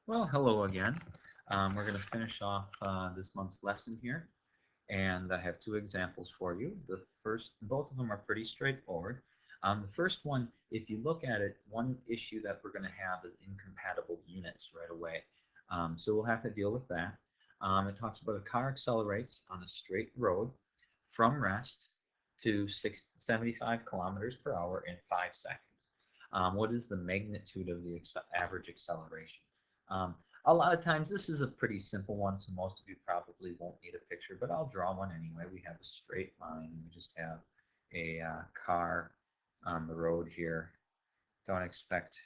Well, hello again. We're going to finish off this month's lesson here, and I have two examples for you. Both of them are pretty straightforward. The first one, if you look at it, one issue that we're going to have is incompatible units right away. So we'll have to deal with that. It talks about a car accelerates on a straight road from rest to 75 kilometers per hour in 5 seconds. What is the magnitude of the average acceleration? Um, a lot of times this is a pretty simple one, so most of you probably won't need a picture, but I'll draw one anyway. We have a straight line. We just have a car on the road here. Don't expect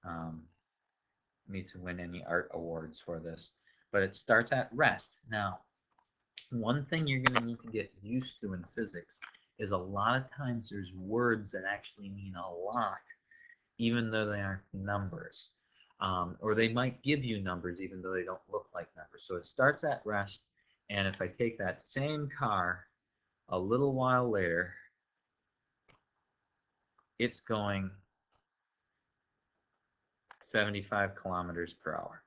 um, me to win any art awards for this, but it starts at rest. Now, one thing you're going to need to get used to in physics is a lot of times there's words that actually mean a lot even though they aren't numbers. Or they might give you numbers even though they don't look like numbers. So it starts at rest, and if I take that same car a little while later, it's going 75 kilometers per hour.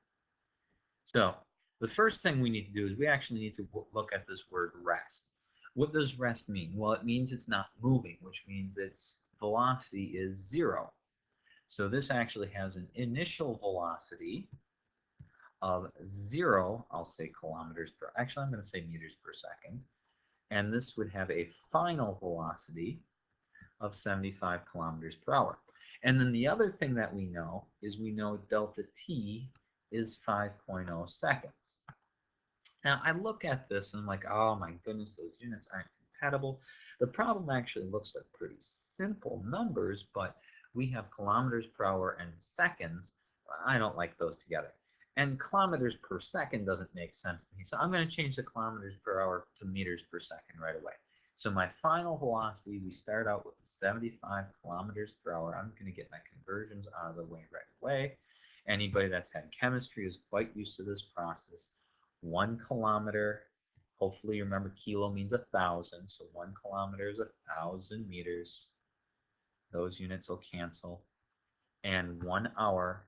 So the first thing we need to do is we actually need to look at this word rest. What does rest mean? Well, it means it's not moving, which means its velocity is zero. So this actually has an initial velocity of 0, I'll say kilometers per, actually I'm going to say meters per second, and this would have a final velocity of 75 kilometers per hour. And then the other thing that we know is we know delta t is 5.0 seconds. Now I look at this and I'm like, oh my goodness, those units aren't compatible. The problem actually looks like pretty simple numbers, but we have kilometers per hour and seconds. I don't like those together. And kilometers per second doesn't make sense to me. So I'm going to change the kilometers per hour to meters per second right away. So my final velocity, we start out with 75 kilometers per hour. I'm going to get my conversions out of the way right away. Anybody that's had chemistry is quite used to this process. 1 kilometer, hopefully you remember kilo means 1,000, so 1 kilometer is 1,000 meters. Those units will cancel. And 1 hour,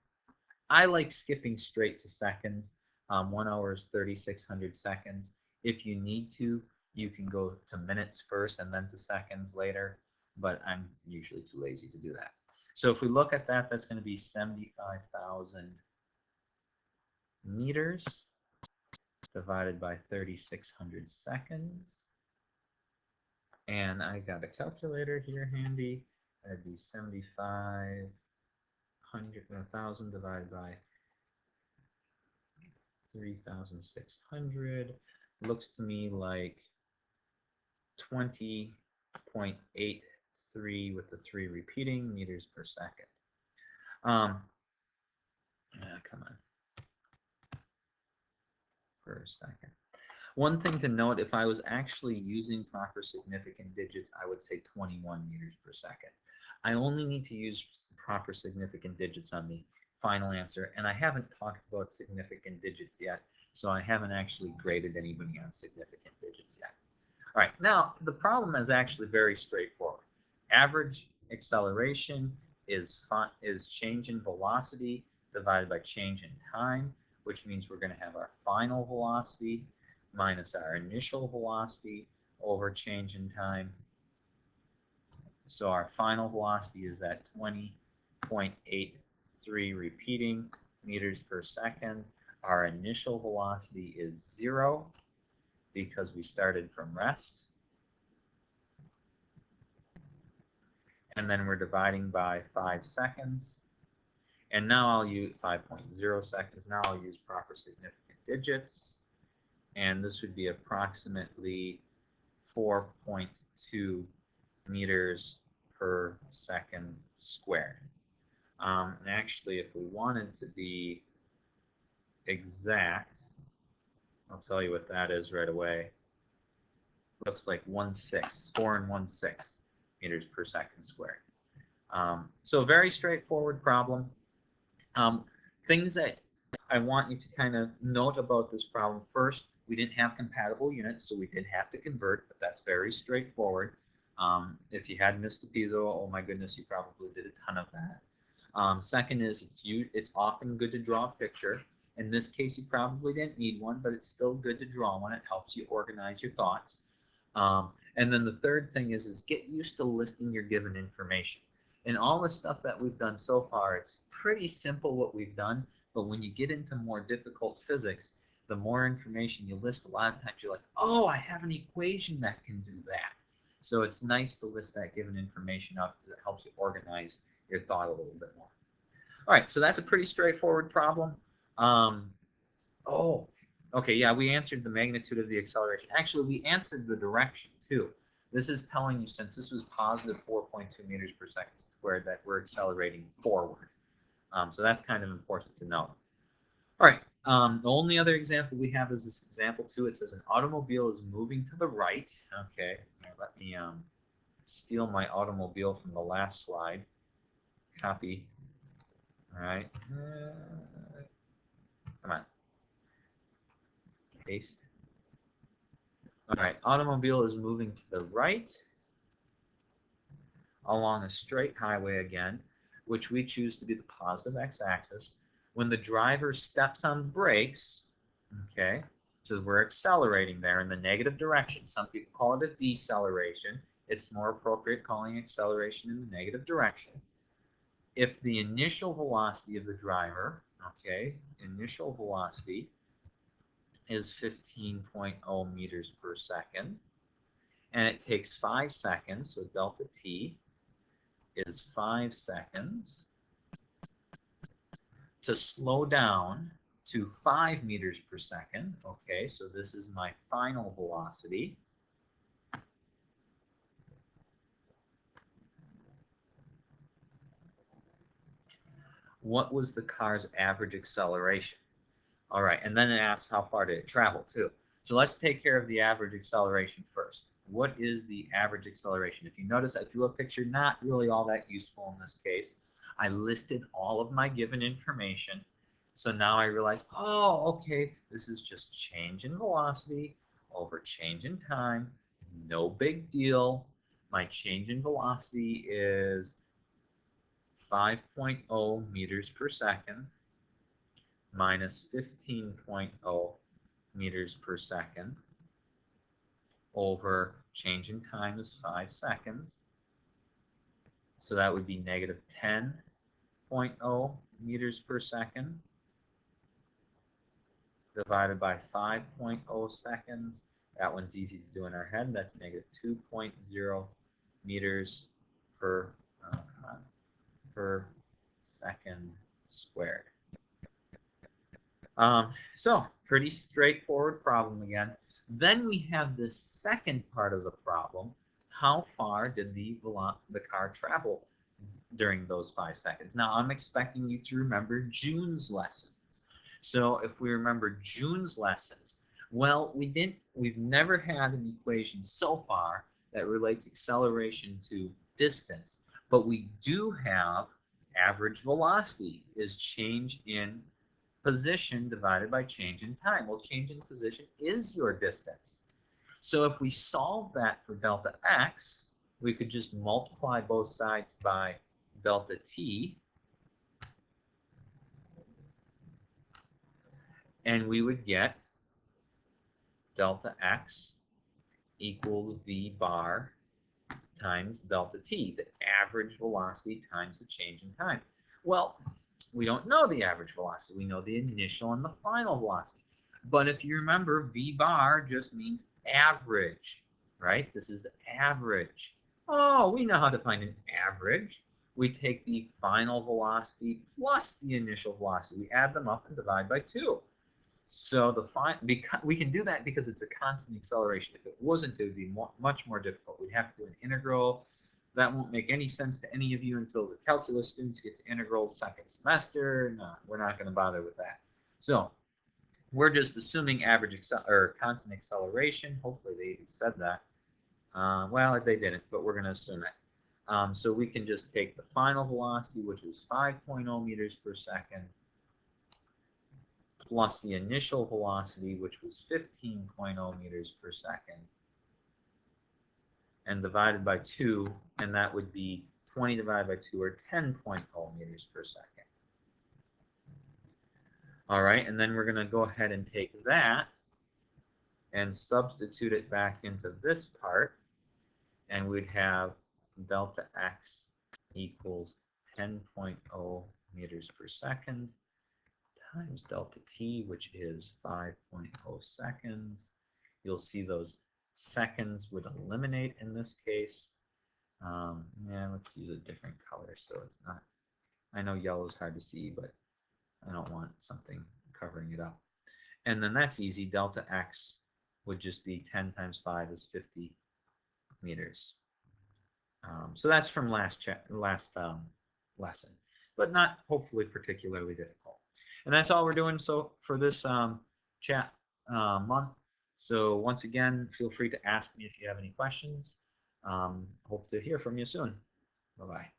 I like skipping straight to seconds. 1 hour is 3,600 seconds. If you need to, you can go to minutes first and then to seconds later, but I'm usually too lazy to do that. So if we look at that, that's going to be 75,000 meters divided by 3,600 seconds. And I got a calculator here handy. That'd be 7,500, divided by 3,600. Looks to me like 20.83 with the 3 repeating meters per second. Come on, per second. One thing to note, if I was actually using proper significant digits, I would say 21 meters per second. I only need to use proper significant digits on the final answer, and I haven't talked about significant digits yet, so I haven't actually graded anybody on significant digits yet. All right, now the problem is actually very straightforward. Average acceleration is change in velocity divided by change in time, which means we're going to have our final velocity minus our initial velocity over change in time. So our final velocity is that 20.83 repeating meters per second. Our initial velocity is 0 because we started from rest. And then we're dividing by 5 seconds. And now I'll use 5.0 seconds. Now I'll use proper significant digits. And this would be approximately 4.2 meters per second squared. And actually, if we wanted to be exact, I'll tell you what that is right away. Looks like 1/6, 4 and 1/6 meters per second squared. So a very straightforward problem. Things that I want you to kind of note about this problem. First, we didn't have compatible units, so we did have to convert, but that's very straightforward. If you had missed a piezo, oh my goodness, you probably did a ton of that. Second is it's often good to draw a picture. In this case, you probably didn't need one, but it's still good to draw one. It helps you organize your thoughts. And then the third thing is get used to listing your given information. In all the stuff that we've done so far, it's pretty simple what we've done, but when you get into more difficult physics, the more information you list, a lot of times you're like, oh, I have an equation that can do that. So it's nice to list that given information up because it helps you organize your thought a little bit more. All right, so that's a pretty straightforward problem. Oh, okay, yeah, we answered the magnitude of the acceleration. Actually, we answered the direction, too. This is telling you, since this was positive 4.2 meters per second squared, that we're accelerating forward. So that's kind of important to know. All right, the only other example we have is this example 2. It says an automobile is moving to the right. Okay, now let me steal my automobile from the last slide. Copy. All right. Come on. Paste. All right, automobile is moving to the right along a straight highway again, which we choose to be the positive x-axis. When the driver steps on the brakes, okay, so we're accelerating there in the negative direction. Some people call it a deceleration. It's more appropriate calling acceleration in the negative direction. If the initial velocity of the driver, okay, initial velocity is 15.0 meters per second, and it takes 5 seconds, so delta t is 5 seconds to slow down to 5 meters per second. Okay, so this is my final velocity. What was the car's average acceleration? All right, and then it asks how far did it travel too. So let's take care of the average acceleration first. What is the average acceleration? If you notice, I drew a picture, not really all that useful in this case. I listed all of my given information. So now I realize, oh, okay, this is just change in velocity over change in time. No big deal. My change in velocity is 5.0 meters per second minus 15.0 meters per second over change in time is 5 seconds. So that would be negative 10.0 meters per second divided by 5.0 seconds. That one's easy to do in our head. That's negative 2.0 meters per second squared. So pretty straightforward problem again. Then we have the second part of the problem. How far did the car travel during those 5 seconds? Now I'm expecting you to remember June's lessons. So if we remember June's lessons, well, we've never had an equation so far that relates acceleration to distance, but we do have average velocity is change in position divided by change in time. Well, change in position is your distance. So if we solve that for delta x, we could just multiply both sides by delta t, and we would get delta x equals v bar times delta t, the average velocity times the change in time. Well, we don't know the average velocity. We know the initial and the final velocity. But if you remember, v bar just means average, right? This is average. Oh, we know how to find an average. We take the final velocity plus the initial velocity. We add them up and divide by 2. So we can do that because it's a constant acceleration. If it wasn't, it would be much more difficult. We'd have to do an integral. That won't make any sense to any of you until the calculus students get to integrals second semester. No, we're not going to bother with that. So we're just assuming constant acceleration. Hopefully they even said that. Well, they didn't, but we're going to assume it. So we can just take the final velocity, which is 5.0 meters per second, plus the initial velocity, which was 15.0 meters per second, and divided by 2, and that would be 20 divided by 2, or 10.0 meters per second. All right, and then we're going to go ahead and take that and substitute it back into this part, and we'd have delta x equals 10.0 meters per second times delta t, which is 5.0 seconds. You'll see those seconds would eliminate in this case. Yeah, let's use a different color so it's not, I know yellow is hard to see, but I don't want something covering it up. And then that's easy. Delta x would just be 10 times 5 is 50 meters. So that's from last lesson, but not hopefully particularly difficult. And that's all we're doing so for this chat month. So once again, feel free to ask me if you have any questions. Hope to hear from you soon. Bye-bye.